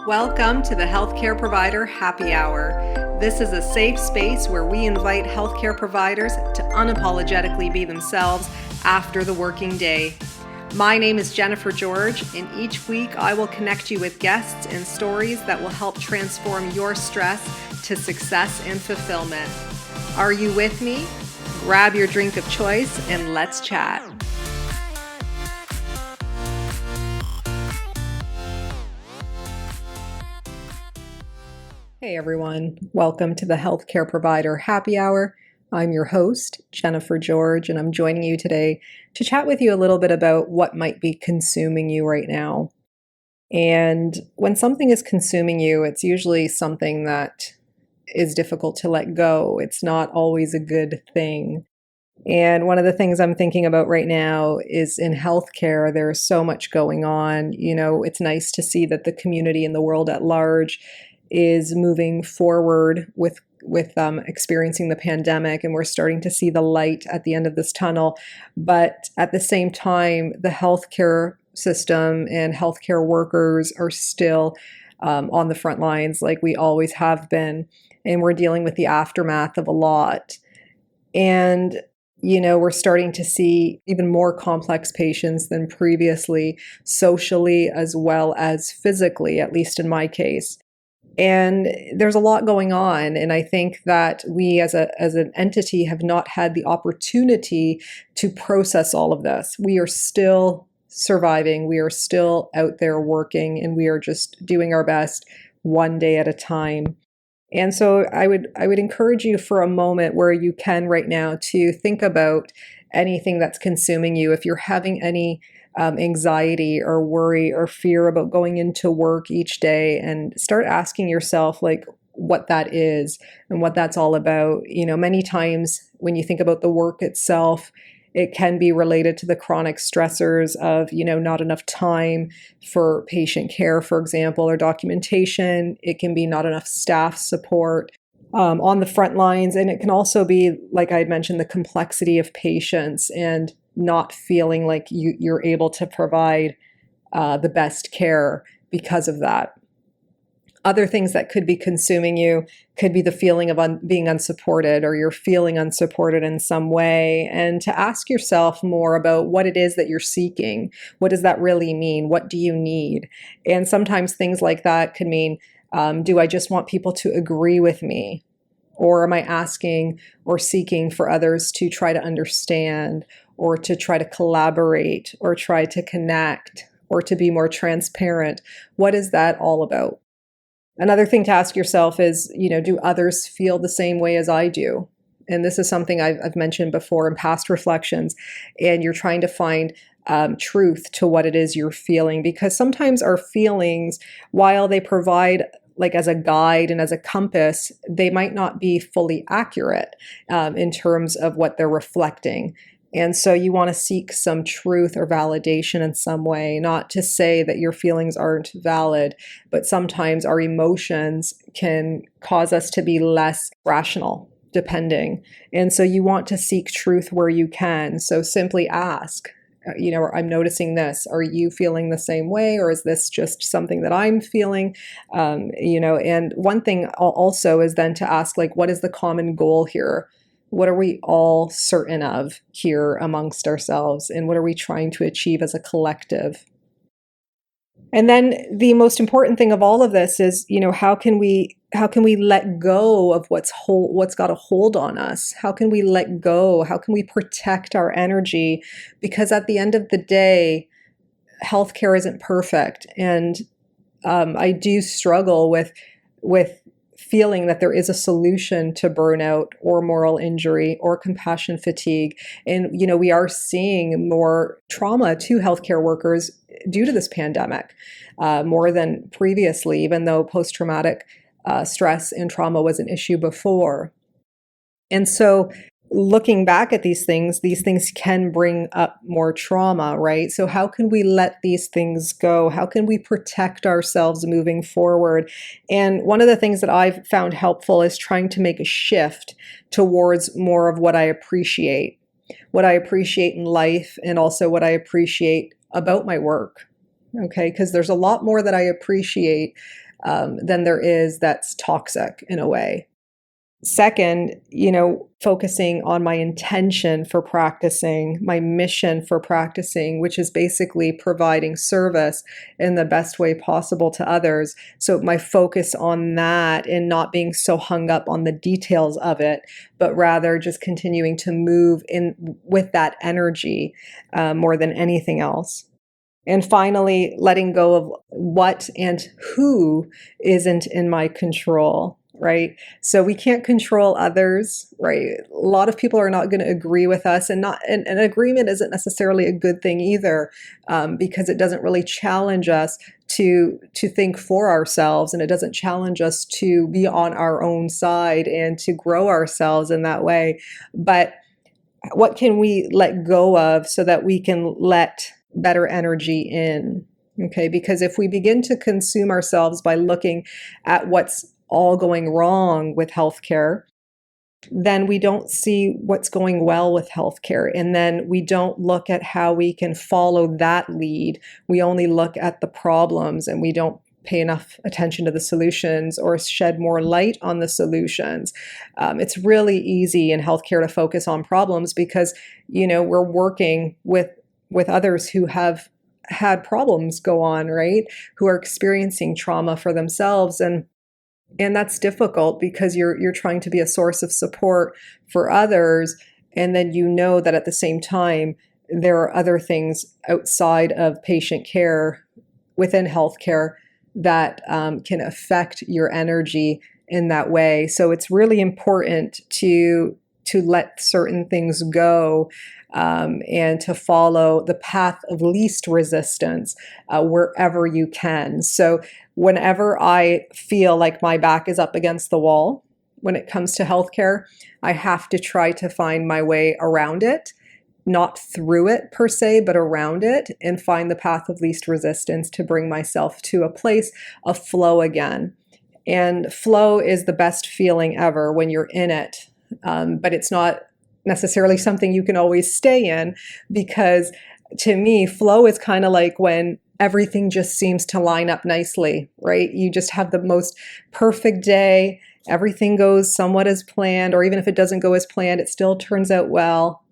Welcome to the Healthcare Provider Happy Hour. This is a safe space where we invite healthcare providers to unapologetically be themselves after the working day. My name is Jennifer George, and each week I will connect you with guests and stories that will help transform your stress to success and fulfillment. Are you with me? Grab your drink of choice and let's chat. Hey everyone, welcome to the Healthcare Provider Happy Hour. I'm your host, Jennifer George, and I'm joining you today to chat with you a little bit about what might be consuming you right now. And when something is consuming you, it's usually something that is difficult to let go. It's not always a good thing. And one of the things I'm thinking about right now is in healthcare, there's so much going on. You know, it's nice to see that the community and the world at large is moving forward with experiencing the pandemic, and we're starting to see the light at the end of this tunnel. But at the same time, the healthcare system and healthcare workers are still on the front lines like we always have been, and we're dealing with the aftermath of a lot. And we're starting to see even more complex patients than previously, socially as well as physically, at least in my case. And there's a lot going on. And I think that we as an entity have not had the opportunity to process all of this. We are still surviving. We are still out there working, and we are just doing our best one day at a time. And so I would encourage you for a moment where you can right now to think about anything that's consuming you. If you're having any anxiety or worry or fear about going into work each day, and start asking yourself like what that is and what that's all about. Many times when you think about the work itself, it can be related to the chronic stressors of, not enough time for patient care, for example, or documentation. It can be not enough staff support on the front lines. And it can also be, like I had mentioned, the complexity of patients and not feeling like you're able to provide the best care because of that. Other things that could be consuming you could be the feeling of being unsupported, or you're feeling unsupported in some way. And to ask yourself more about what it is that you're seeking. What does that really mean? What do you need? And sometimes things like that could mean, do I just want people to agree with me? Or am I asking or seeking for others to try to understand, or to try to collaborate, or try to connect, or to be more transparent? What is that all about? Another thing to ask yourself is, do others feel the same way as I do? And this is something I've mentioned before in past reflections. And you're trying to find truth to what it is you're feeling, because sometimes our feelings, while they provide like as a guide and as a compass, they might not be fully accurate in terms of what they're reflecting. And so you want to seek some truth or validation in some way, not to say that your feelings aren't valid, but sometimes our emotions can cause us to be less rational, depending. And so you want to seek truth where you can. So simply ask, I'm noticing this. Are you feeling the same way? Or is this just something that I'm feeling? And one thing also is then to ask, like, what is the common goal here? What are we all certain of here amongst ourselves? And what are we trying to achieve as a collective? And then the most important thing of all of this is, how can we let go of what's got a hold on us? How can we let go? How can we protect our energy? Because at the end of the day, healthcare isn't perfect. And I do struggle with feeling that there is a solution to burnout or moral injury or compassion fatigue. And, we are seeing more trauma to healthcare workers due to this pandemic, more than previously, even though post-traumatic stress and trauma was an issue before. And so looking back at these things can bring up more trauma, right? So how can we let these things go? How can we protect ourselves moving forward? And one of the things that I've found helpful is trying to make a shift towards more of what I appreciate in life, and also what I appreciate about my work. Okay, because there's a lot more that I appreciate than there is that's toxic in a way. Second, focusing on my intention for practicing, my mission for practicing, which is basically providing service in the best way possible to others. So my focus on that and not being so hung up on the details of it, but rather just continuing to move in with that energy more than anything else. And finally, letting go of what and who isn't in my control, right? So we can't control others, right? A lot of people are not going to agree with us, and an agreement isn't necessarily a good thing either, because it doesn't really challenge us to think for ourselves, and it doesn't challenge us to be on our own side and to grow ourselves in that way. But what can we let go of so that we can let better energy in? Okay, because if we begin to consume ourselves by looking at what's all going wrong with healthcare, then we don't see what's going well with healthcare. And then we don't look at how we can follow that lead. We only look at the problems, and we don't pay enough attention to the solutions or shed more light on the solutions. It's really easy in healthcare to focus on problems because, we're working with others who have had problems go on, right? Who are experiencing trauma for themselves. And that's difficult because you're trying to be a source of support for others. And then that at the same time, there are other things outside of patient care within healthcare that can affect your energy in that way. So it's really important to let certain things go, and to follow the path of least resistance wherever you can. So whenever I feel like my back is up against the wall when it comes to healthcare, I have to try to find my way around it, not through it per se, but around it, and find the path of least resistance to bring myself to a place of flow again. And flow is the best feeling ever when you're in it, but it's not necessarily something you can always stay in, because to me, flow is kind of like when everything just seems to line up nicely, right? You just have the most perfect day. Everything goes somewhat as planned, or even if it doesn't go as planned, it still turns out well.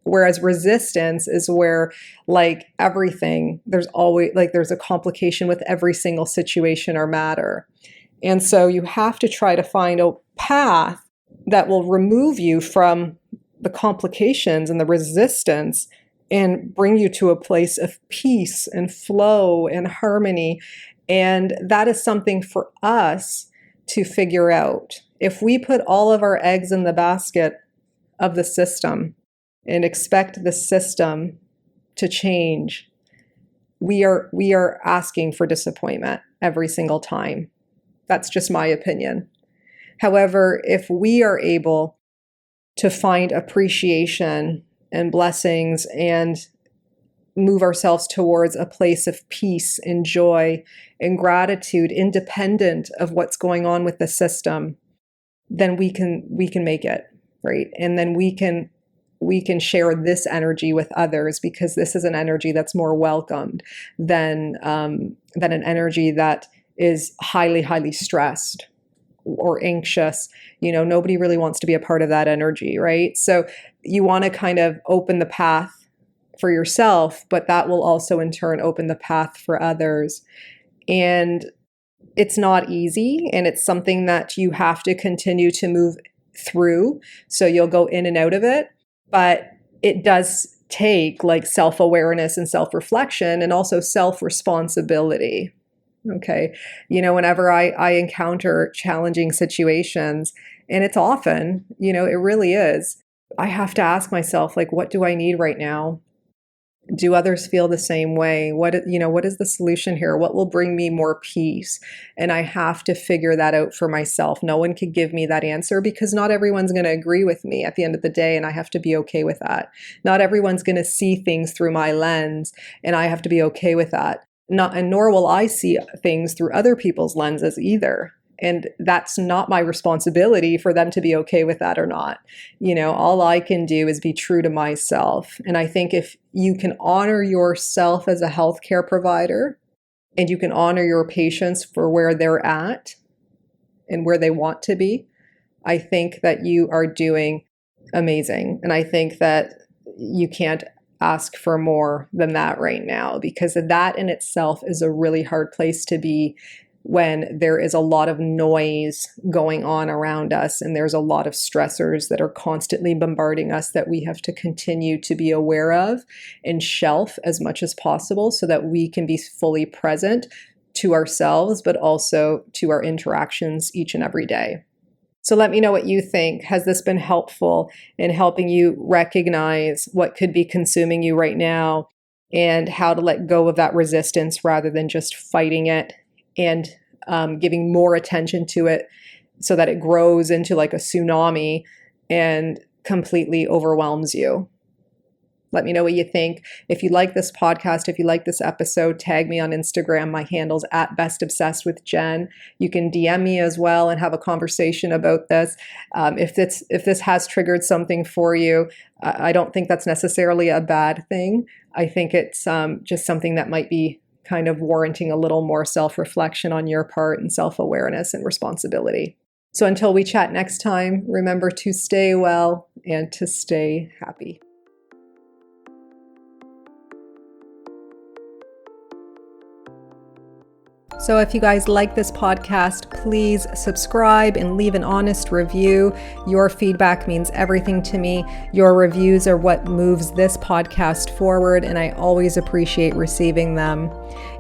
Whereas resistance is where, like everything, there's always there's a complication with every single situation or matter. And so you have to try to find a path that will remove you from the complications and the resistance and bring you to a place of peace and flow and harmony. And that is something for us to figure out. If we put all of our eggs in the basket of the system and expect the system to change, we are asking for disappointment every single time. That's just my opinion. However, if we are able to find appreciation and blessings and move ourselves towards a place of peace and joy and gratitude, independent of what's going on with the system, then we can make it, right? And then we can share this energy with others, because this is an energy that's more welcomed than an energy that is highly, highly stressed or anxious. Nobody really wants to be a part of that energy, right? So you want to kind of open the path for yourself, but that will also in turn open the path for others. And it's not easy, and it's something that you have to continue to move through. So you'll go in and out of it, but it does take self-awareness and self-reflection and also self-responsibility. Okay. Whenever I encounter challenging situations, and it's often, it really is, I have to ask myself, what do I need right now? Do others feel the same way? What is the solution here? What will bring me more peace? And I have to figure that out for myself. No one could give me that answer, because not everyone's going to agree with me at the end of the day, and I have to be okay with that. Not everyone's going to see things through my lens, and I have to be okay with that. Nor will I see things through other people's lenses either. And that's not my responsibility for them to be okay with that or not. All I can do is be true to myself. And I think if you can honor yourself as a healthcare provider, and you can honor your patients for where they're at and where they want to be, I think that you are doing amazing. And I think that you can't ask for more than that right now, because that in itself is a really hard place to be when there is a lot of noise going on around us and there's a lot of stressors that are constantly bombarding us that we have to continue to be aware of and shelf as much as possible so that we can be fully present to ourselves, but also to our interactions each and every day. So let me know what you think. Has this been helpful in helping you recognize what could be consuming you right now and how to let go of that resistance rather than just fighting it and giving more attention to it so that it grows into like a tsunami and completely overwhelms you? Let me know what you think. If you like this podcast, if you like this episode, tag me on Instagram. My handle's @bestobsessedwithjen. You can DM me as well and have a conversation about this. If this has triggered something for you, I don't think that's necessarily a bad thing. I think it's just something that might be kind of warranting a little more self-reflection on your part and self-awareness and responsibility. So until we chat next time, remember to stay well and to stay happy. So if you guys like this podcast, please subscribe and leave an honest review. Your feedback means everything to me. Your reviews are what moves this podcast forward, and I always appreciate receiving them.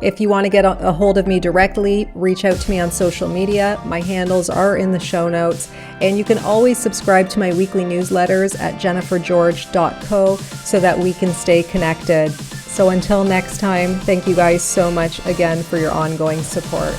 If you want to get a hold of me directly, reach out to me on social media. My handles are in the show notes, and you can always subscribe to my weekly newsletters at jennifergeorge.co so that we can stay connected. So until next time, thank you guys so much again for your ongoing support.